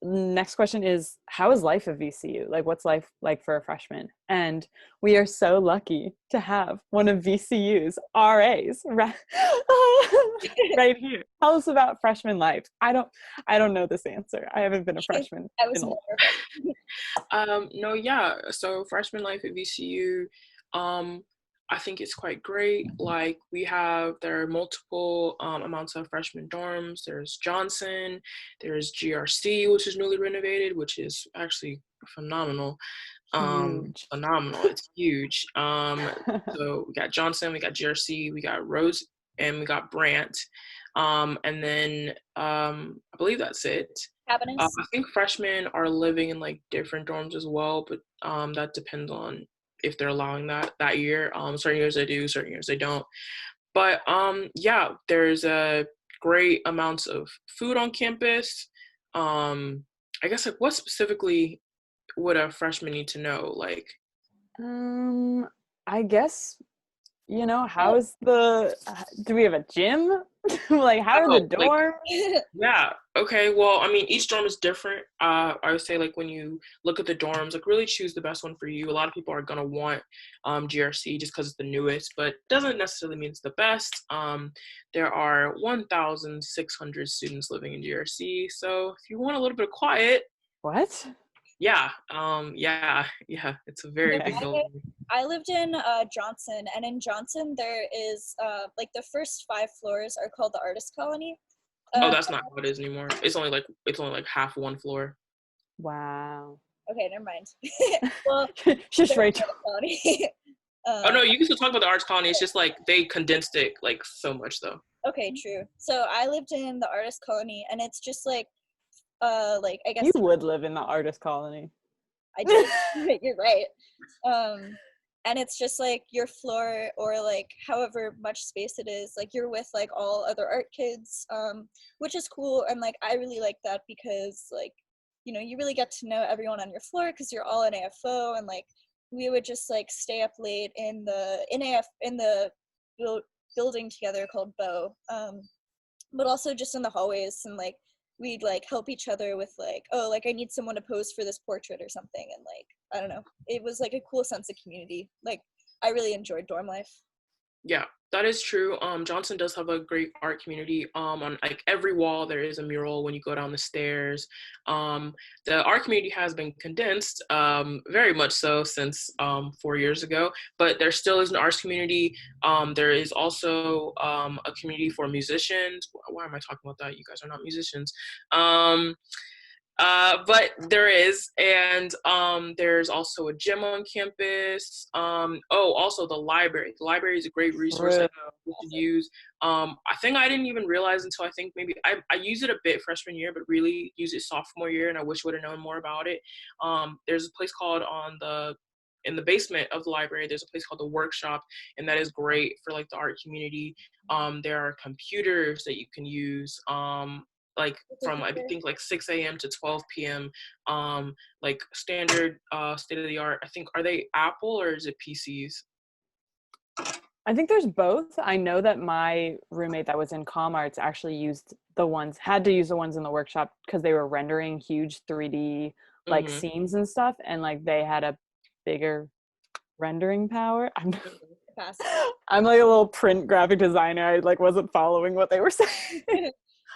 next question is, how is life at VCU? Like, what's life like for a freshman? And we are so lucky to have one of VCU's RAs right here. Tell us about freshman life. I don't know this answer. I haven't been a freshman I was in a never while. a No, yeah. So freshman life at VCU, I think it's quite great. Like there are multiple amounts of freshman dorms. There's Johnson, there's GRC, which is newly renovated, which is actually phenomenal. Huge. Phenomenal. It's huge. So we got Johnson, we got GRC, we got Rose, and we got Brant. And then I believe that's it. I cabinets. think freshmen are living in like different dorms as well, but that depends on if they're allowing that year. Certain years they do, certain years they don't. But yeah, there's a great amounts of food on campus. I guess like what specifically would a freshman need to know? Like, I guess, Oh, do we have a gym? Like, how are the oh, like dorms? yeah. Okay. Well, I mean, each dorm is different. I would say like when you look at the dorms, like really choose the best one for you. A lot of people are gonna want GRC just because it's the newest, but doesn't necessarily mean it's the best. There are 1,600 students living in GRC, so if you want a little bit of quiet, What? yeah, yeah, it's a very no, big building. I lived in Johnson, and in Johnson there is like the first 5 floors are called the artist colony. Oh, Uh, that's not how it is anymore. It's only like half one floor. Wow. okay, never mind. Well, Just there's Rachel. artist colony. Oh no, um, you can still talk about the arts colony. It's just like they condensed it like so much though. okay, true. So I lived in the artist colony, and it's just like I guess You would live in the artist colony. I did. You're right. And it's just like your floor or like however much space it is, like you're with like all other art kids, which is cool. And like I really like that because like, you really get to know everyone on your floor because you're all in AFO, and like we would just like stay up late in the build, building together called Bo. But also just in the hallways, and like we'd like help each other with like, oh, like I need someone to pose for this portrait or something, and like I don't know, it was like a cool sense of community. Like I really enjoyed dorm life. Yeah, that is true. Johnson does have a great art community. On like every wall there is a mural when you go down the stairs. The art community has been condensed, very much so since 4 years ago. But there still is an arts community. There is also a community for musicians. Why am I talking about that? You guys are not musicians. But there is, and there's also a gym on campus. Also the library. The library is a great resource True. that you should use. I think I didn't even realize until I think maybe I used it a bit freshman year, but really used it sophomore year, and I wish I would have known more about it. There's a place called in the basement of the library, there's a place called the Workshop, and that is great for like the art community. There are computers that you can use. Like from I think like 6 a.m. to 12 p.m. Like standard state of the art. I think, are they Apple or is it PCs? I think there's both. I know that my roommate that was in comm arts actually had to use the ones in the workshop because they were rendering huge 3D like Mm-hmm. scenes and stuff, and like they had a bigger rendering power. I'm like a little print graphic designer. I like wasn't following what they were saying.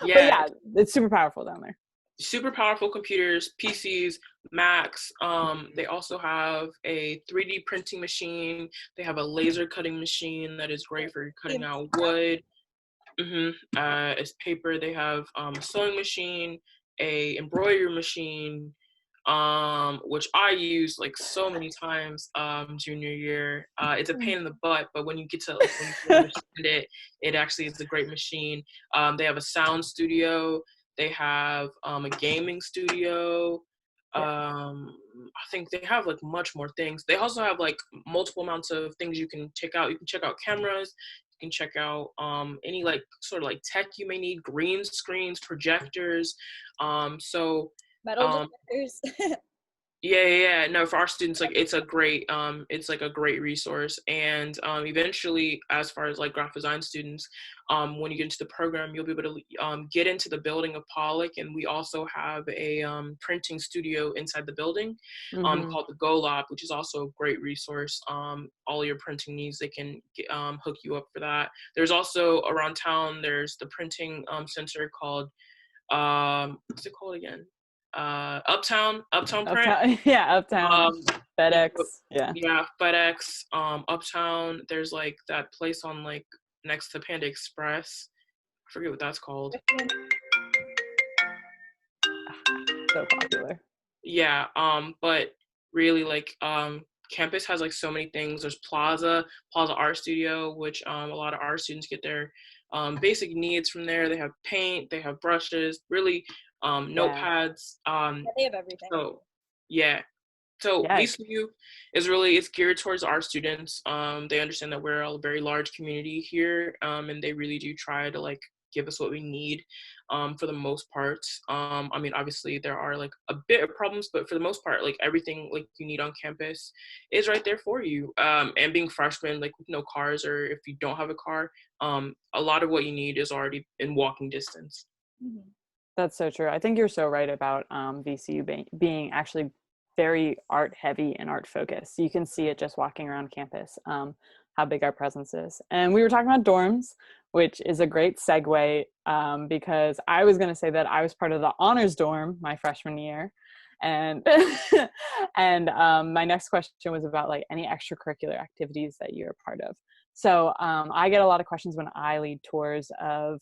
But Yeah, yeah, it's super powerful down there. super powerful computers, PCs, Macs. They also have a 3D printing machine. They have a laser cutting machine that is great for cutting out wood. As paper, they have a sewing machine, a embroidery machine, which I used like so many times junior year. It's a pain in the butt, but when you get to like when you understand it, it actually is a great machine. They have a sound studio. They have a gaming studio. I think they have like much more things. They also have like multiple amounts of things you can check out. You can check out cameras. You can check out any like sort of like tech you may need, green screens, projectors. So Metal detectors. Yeah. No, for our students, like it's like a great resource. And eventually, as far as like graphic design students, when you get into the program, you'll be able to get into the building of Pollock, and we also have a printing studio inside the building, Mm-hmm. called the Go Lab, which is also a great resource. All your printing needs, they can hook you up for that. There's also around town, there's the printing center called what's it called again? Uptown Print. Uptown, yeah, Uptown, Um, you FedEx, go, yeah. yeah, FedEx, Uptown. There's like that place on like next to Panda Express. I forget what that's called. So popular. Yeah, but really like campus has like so many things. There's Plaza Art Studio, which a lot of art students get their basic needs from there. They have paint, they have brushes, really Yeah. notepads. Yeah, they have everything. So yeah. So Yeah. VCU it's geared towards our students. They understand that we're a very large community here, and they really do try to like give us what we need, for the most part. I mean, obviously there are like a bit of problems, but for the most part, like everything like you need on campus is right there for you. And being freshmen, like with no cars, or if you don't have a car, a lot of what you need is already in walking distance. Mm-hmm. That's so true. I think you're so right about VCU being actually very art heavy and art focused. You can see it just walking around campus, how big our presence is. And we were talking about dorms, which is a great segue, because I was going to say that I was part of the honors dorm my freshman year. And and my next question was about like any extracurricular activities that you're a part of. So I get a lot of questions when I lead tours of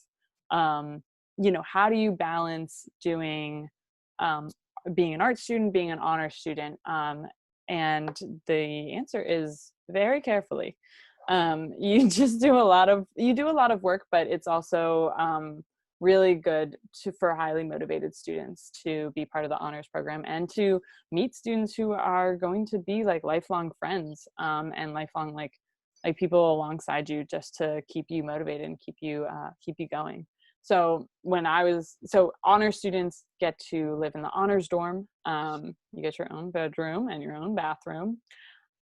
how do you balance doing being an art student, being an honor student? And the answer is very carefully. You just do a lot of work, but it's also really good for highly motivated students to be part of the honors program and to meet students who are going to be like lifelong friends, and lifelong like people alongside you, just to keep you motivated and keep you going. So honor students get to live in the honors dorm. You get your own bedroom and your own bathroom,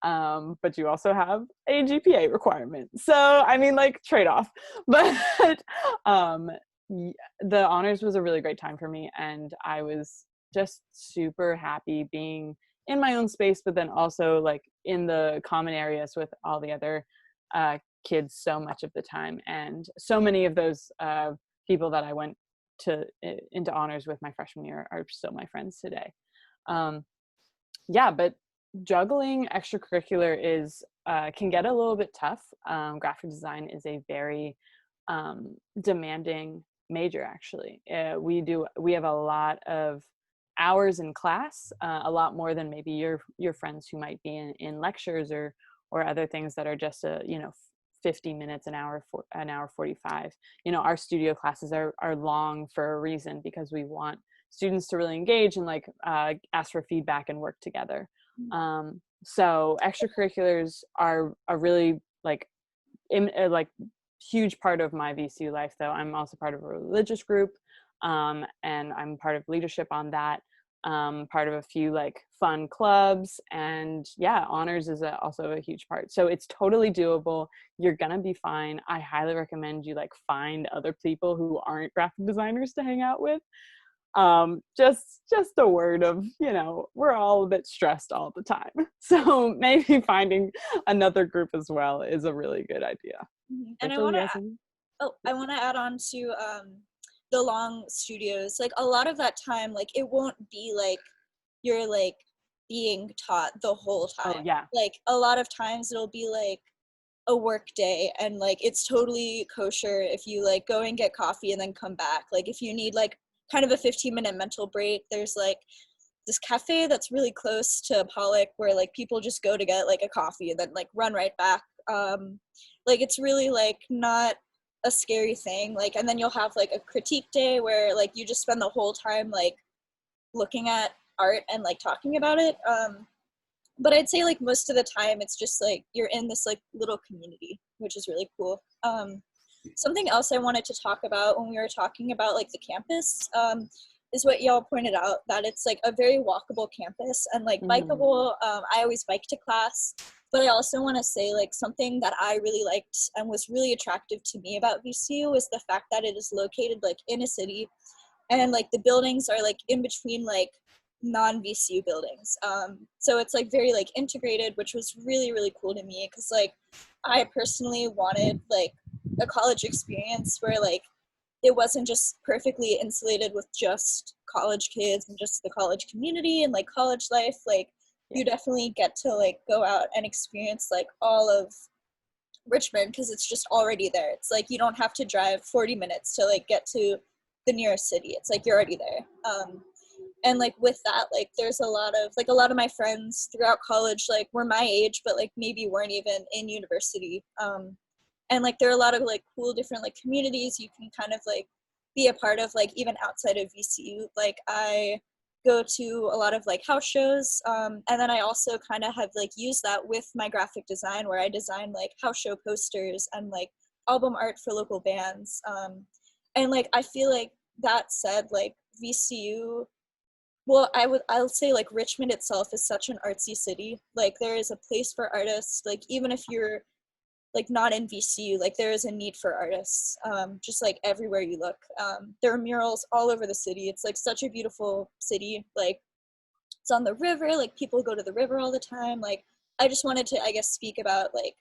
but you also have a GPA requirement. So I mean, like, trade-off. But the honors was a really great time for me, and I was just super happy being in my own space, but then also like in the common areas with all the other kids so much of the time. And so many of those people that I went into honors with my freshman year are still my friends today. But juggling extracurricular is can get a little bit tough. Graphic design is a very demanding major, actually. We have a lot of hours in class, a lot more than maybe your friends who might be in lectures or other things that are just 50 minutes, an hour 45. Our studio classes are long for a reason, because we want students to really engage and like ask for feedback and work together. So extracurriculars are a really like huge part of my VCU life, though. I'm also part of a religious group, and I'm part of leadership on that. Part of a few like fun clubs, and honors is also a huge part. So it's totally doable. You're gonna be fine. I highly recommend you like find other people who aren't graphic designers to hang out with. Just a word of, we're all a bit stressed all the time. So maybe finding another group as well is a really good idea. And I want to add on to the long studios. Like a lot of that time, like it won't be like you're like being taught the whole time. Oh yeah. Like a lot of times it'll be like a work day, and like it's totally kosher if you like go and get coffee and then come back. Like if you need like kind of a 15-minute mental break, there's like this cafe that's really close to Pollock where like people just go to get like a coffee and then like run right back. Like it's really like not a scary thing. Like, and then you'll have like a critique day where like you just spend the whole time like looking at art and like talking about it. But I'd say like most of the time it's just like you're in this like little community, which is really cool. Something else I wanted to talk about when we were talking about like the campus is what y'all pointed out, that it's like a very walkable campus and like bikeable. I always bike to class, but I also want to say like something that I really liked and was really attractive to me about VCU is the fact that it is located like in a city, and like the buildings are like in between like non-VCU buildings. So it's like very like integrated, which was really, really cool to me, because like I personally wanted like a college experience where like it wasn't just perfectly insulated with just college kids and just the college community and like college life. Like you definitely get to like go out and experience like all of Richmond, because it's just already there. It's like you don't have to drive 40 minutes to like get to the nearest city. It's like you're already there. And like with that, like there's a lot of my friends throughout college like were my age, but like maybe weren't even in university. And like there are a lot of like cool different like communities you can kind of like be a part of, like even outside of VCU. Like I go to a lot of like house shows, and then I also kind of have like used that with my graphic design, where I design like house show posters and like album art for local bands. And like I feel like, that said, like VCU, well, I'll say like Richmond itself is such an artsy city. Like there is a place for artists, like even if you're like not in VCU, like there is a need for artists, just like everywhere you look. There are murals all over the city. It's like such a beautiful city. Like it's on the river, like people go to the river all the time. Like I just wanted to, I guess, speak about like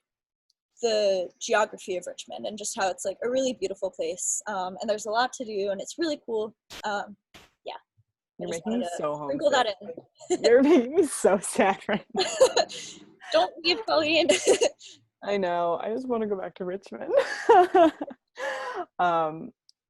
the geography of Richmond and just how it's like a really beautiful place. And there's a lot to do and it's really cool. Yeah. You're making me so sprinkle that homesick. in. You're making me so sad right now. Don't leave, Colleen. I know. I just want to go back to Richmond.